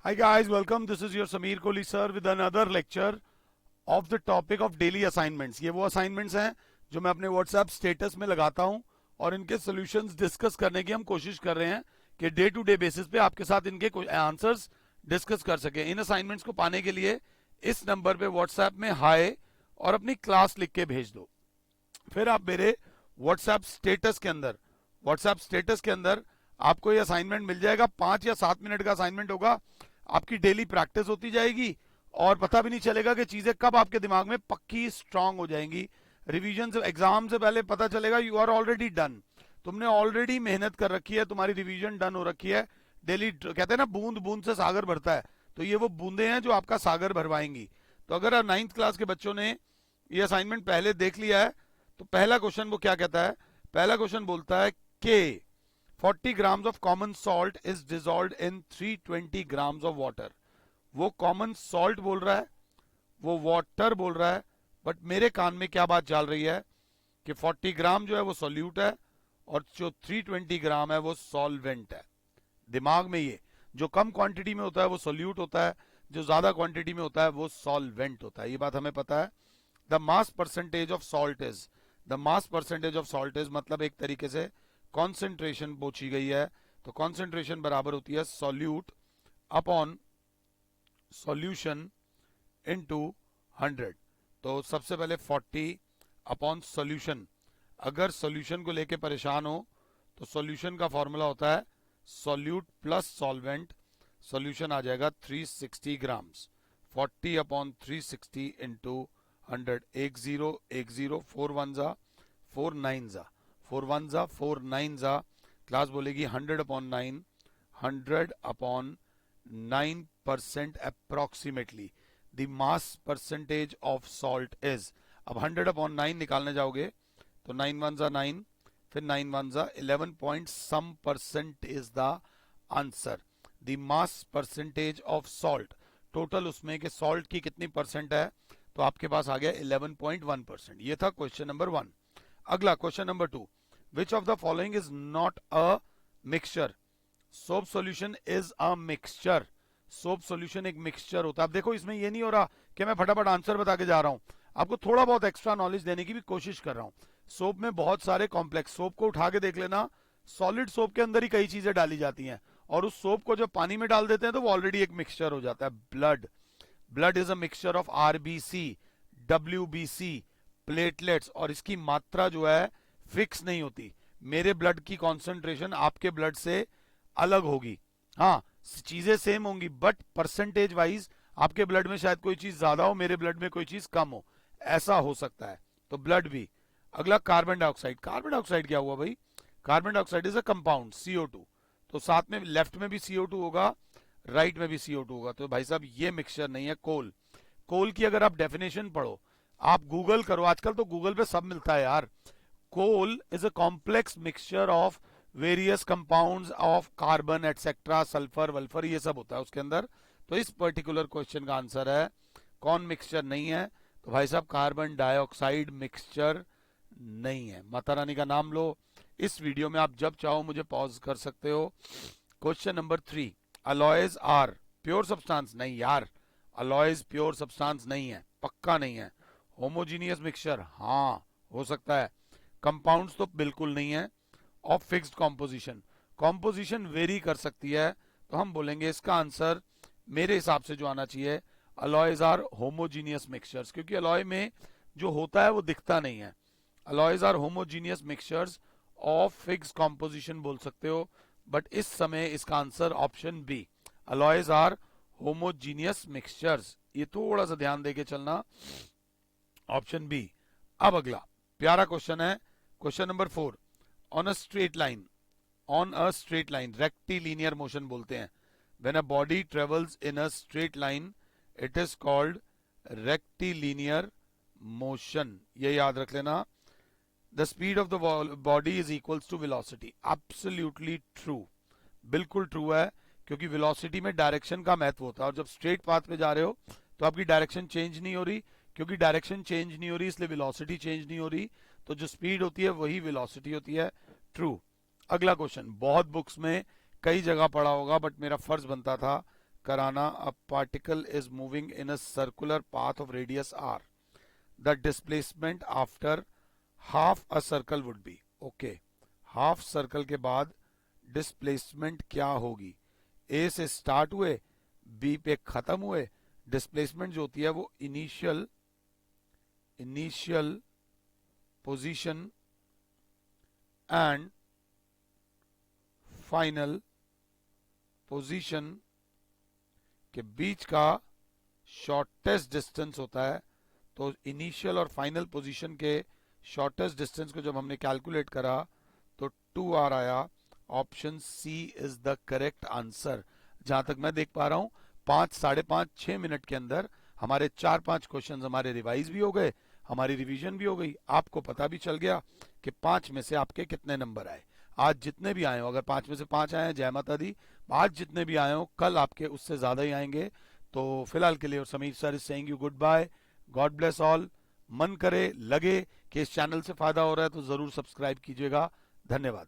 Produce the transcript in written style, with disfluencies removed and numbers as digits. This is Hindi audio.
Hi guys, welcome. This is your Sameer Kohli sir with another lecture of the topic of daily assignments. ये वो assignments हैं जो मैं अपने WhatsApp स्टेटस में लगाता हूं और इनके solutions डिस्कस करने की हम कोशिश कर रहे हैं कि डे टू डे बेसिस पे आपके साथ इनके आंसर्स डिस्कस कर सकें। इन असाइनमेंट्स को पाने के लिए इस नंबर पे WhatsApp में हाय और अपनी क्लास लिख के भेज दो। फिर आप मेरे WhatsApp स्टेटस के अंदर आपको ये असाइनमेंट मिल जाएगा। 5 या 7 मिनट का असाइनमेंट होगा, आपकी डेली प्रैक्टिस होती जाएगी और पता भी नहीं चलेगा कि चीजें कब आपके दिमाग में पक्की स्ट्रांग हो जाएंगी। रिवीजन से, एग्जाम से पहले पता चलेगा यू आर ऑलरेडी डन, तुमने ऑलरेडी मेहनत कर रखी है, तुम्हारी रिवीजन डन हो रखी है। डेली कहते हैं ना, बूंद बूंद से सागर भरता है, तो ये वो बूंदे हैं जो आपका सागर भरवाएंगी। तो अगर 9th क्लास के बच्चों ने ये असाइनमेंट पहले देख लिया है तो पहला क्वेश्चन वो क्या कहता है? पहला क्वेश्चन बोलता है कि 40 grams of common salt is dissolved in 320 grams of water। वो कॉमन सॉल्ट बोल रहा है, वो वाटर बोल रहा है, बट मेरे कान में क्या बात चल रही है कि 40 ग्राम जो है वो सॉल्यूट है और जो 320 ग्राम है वो सॉल्वेंट है। दिमाग में ये जो कम क्वांटिटी में होता है वो सॉल्यूट होता है, जो ज्यादा क्वांटिटी में होता है वो सॉल्वेंट होता है। ये बात हमें पता है। The mass percentage of salt is, the mass percentage of salt is मतलब एक तरीके से कॉन्सेंट्रेशन पूछी गई है, तो कॉन्सेंट्रेशन बराबर होती है सॉल्यूट अपॉन सॉल्यूशन इनटू 100। तो सबसे पहले 40 अपॉन सॉल्यूशन। अगर सॉल्यूशन को लेके परेशान हो तो सॉल्यूशन का फॉर्मूला होता है सॉल्यूट प्लस सॉल्वेंट। सॉल्यूशन आ जाएगा 360 ग्राम्स। 40 upon 360 into 100। 10 4 1 जा 4 9 जा 4 1 जा 4 9 जा। क्लास बोलेगी 100 upon 9, 100 upon 9% approximately the mass percentage of salt is. अब 100 अपॉन 9 निकालने जाओगे तो 9 1 जा 9, फिर 9 1 जा 11 point some percent is the answer. The mass percentage of salt, total उसमें के सॉल्ट की कितनी परसेंट है, तो आपके पास आ गया 11.1%। ये था क्वेश्चन नंबर 1। अगला question number 2, which of the following is not a mixture? Soap solution is a mixture. Soap solution एक मिक्सचर होता है। अब देखो, इसमें ये नहीं हो रहा कि मैं फटाफट आंसर बता के जा रहा हूं, आपको थोड़ा बहुत एक्स्ट्रा नॉलेज देने की भी कोशिश कर रहा हूं। सोप में बहुत सारे कॉम्प्लेक्स, सोप को उठा के देख लेना, सॉलिड सोप के अंदर ही कई चीजें डाली जाती हैं और उस सोप को जब पानी में डाल देते हैं तो वो ऑलरेडी एक मिक्सचर हो जाता है। Blood is a mixture of RBC, WBC, platelets, और इसकी मात्रा जो है फिक्स नहीं होती। मेरे ब्लड की कॉन्सेंट्रेशन आपके ब्लड से अलग होगी, हाँ चीजें सेम होंगी, बट परसेंटेज वाइज आपके ब्लड में शायद कोई चीज ज्यादा हो, मेरे ब्लड में कोई चीज कम हो, ऐसा हो सकता है। तो ब्लड भी। अगला कार्बन डाइऑक्साइड। कार्बन डाइऑक्साइड क्या हुआ भाई? Carbon dioxide is a compound CO2, तो साथ में लेफ्ट में भी CO2 होगा, राइट में भी CO2 होगा, तो भाई साहब ये मिक्सचर नहीं है। कोल की अगर आप डेफिनेशन पढ़ो, आप गूगल करो, आजकल तो गूगल पे सब मिलता है यार। Coal is a complex mixture of various compounds of carbon etcetera, sulphur वल्फर, ये सब होता है उसके अंदर। तो इस पर्टिकुलर क्वेश्चन का आंसर है कौन मिक्सचर नहीं है? तो भाई साहब कार्बन डाइऑक्साइड मिक्सचर नहीं है। माता रानी का नाम लो। इस वीडियो में आप जब चाहो मुझे पॉज कर सकते हो। Question number 3, alloys are pure substance? नहीं यार, अलॉयज प्योर सब्सटेंस नहीं है, पक्का नहीं है। होमोजीनियस मिक्सचर हाँ हो सकता है। कंपाउंड्स तो बिल्कुल नहीं है। Of fixed composition, composition very कर सकती है, तो हम बोलेंगे इसका आंसर मेरे हिसाब से जो आना चाहिए, अलॉयज आर होमोजीनियस मिक्सचर्स, क्योंकि अलॉय में जो होता है वो दिखता नहीं है। Alloys are homogeneous mixtures of fixed composition बोल सकते हो, बट इस समय इसका answer option B, alloys are homogeneous mixtures. ये थोड़ा सा ध्यान देके चलना, ऑप्शन बी। अब अगला प्यारा क्वेश्चन है, question number 4, on a straight line, on a straight line, rectilinear motion बोलते हैं। When a body travels in a straight line it is called rectilinear motion, ये याद रख लेना। The speed of the body is equals to velocity, absolutely true, बिल्कुल ट्रू है, क्योंकि वेलोसिटी में डायरेक्शन का महत्व होता है, और जब स्ट्रेट पाथ पे जा रहे हो तो आपकी डायरेक्शन चेंज नहीं हो रही, क्योंकि डायरेक्शन चेंज नहीं हो रही इसलिए वेलोसिटी चेंज नहीं हो रही, तो जो स्पीड होती है वही वेलोसिटी होती है। ट्रू। अगला क्वेश्चन बहुत बुक्स में कई जगह पढ़ा होगा, बट मेरा फर्ज बनता था कराना, a particle is moving in a circular path of radius R, the displacement after half a circle would be. Okay, half circle के बाद डिस्प्लेसमेंट क्या होगी? ए से स्टार्ट हुए, बी पे खत्म हुए, डिस्प्लेसमेंट जो होती है वो initial position and final position के बीच का शॉर्टेस्ट डिस्टेंस होता है। तो इनिशियल और फाइनल पोजीशन के शॉर्टेस्ट डिस्टेंस को जब हमने कैलकुलेट करा तो 2r आया। Option C is the correct answer. जहां तक मैं देख पा रहा हूं 5, 5.5, 6 मिनट के अंदर हमारे 4-5 क्वेश्चंस हमारे रिवाइज भी हो गए, हमारी रिवीजन भी हो गई, आपको पता भी चल गया कि 5 में से आपके कितने नंबर आए। आज जितने भी आए हो, अगर 5 में से 5 आए हैं जय माता दी, आज जितने भी आए हो कल आपके उससे ज्यादा ही आएंगे। तो फिलहाल के लिए और Sameer sir is saying you goodbye, God bless all. मन करे लगे कि इस चैनल से फायदा हो रहा है तो जरूर सब्सक्राइब कीजिएगा। धन्यवाद।